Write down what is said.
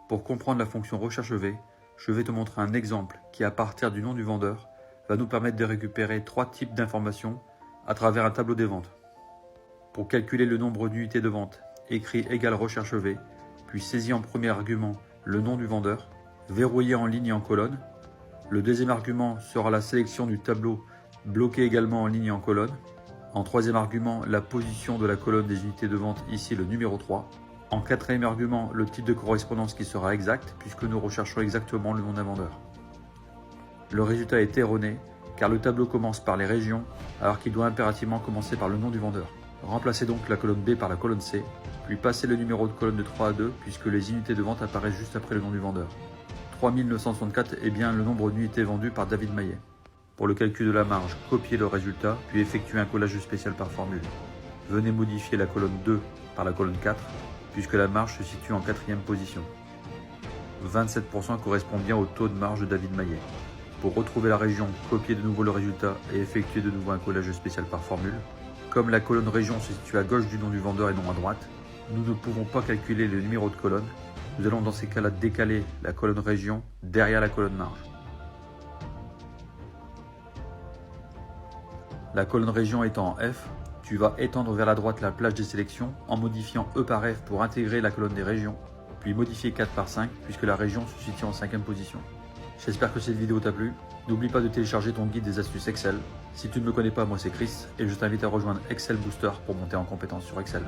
Pour comprendre la fonction recherche V, je vais te montrer un exemple qui, à partir du nom du vendeur, va nous permettre de récupérer 3 types d'informations à travers un tableau des ventes. Pour calculer le nombre d'unités de vente, écris égale recherche V, puis saisis en premier argument le nom du vendeur, verrouillé en ligne et en colonne. Le deuxième argument sera la sélection du tableau, bloqué également en ligne et en colonne. En troisième argument, la position de la colonne des unités de vente, ici le numéro 3. En quatrième argument, le type de correspondance qui sera exact, puisque nous recherchons exactement le nom d'un vendeur. Le résultat est erroné, car le tableau commence par les régions, alors qu'il doit impérativement commencer par le nom du vendeur. Remplacez donc la colonne B par la colonne C, puis passez le numéro de colonne de 3 à 2, puisque les unités de vente apparaissent juste après le nom du vendeur. 3964 est bien le nombre d'unités vendues par David Maillet. Pour le calcul de la marge, copiez le résultat, puis effectuez un collage spécial par formule. Venez modifier la colonne 2 par la colonne 4, puisque la marge se situe en 4e position. 27% correspond bien au taux de marge de David Maillet. Pour retrouver la région, copiez de nouveau le résultat et effectuez de nouveau un collage spécial par formule. Comme la colonne région se situe à gauche du nom du vendeur et non à droite, nous ne pouvons pas calculer le numéro de colonne. Nous allons dans ces cas-là décaler la colonne région derrière la colonne marge. La colonne région étant en F, tu vas étendre vers la droite la plage des sélections en modifiant E par F pour intégrer la colonne des régions, puis modifier 4 par 5 puisque la région se situe en 5e position. J'espère que cette vidéo t'a plu. N'oublie pas de télécharger ton guide des astuces Excel. Si tu ne me connais pas, moi c'est Chris et je t'invite à rejoindre Excel Booster pour monter en compétence sur Excel.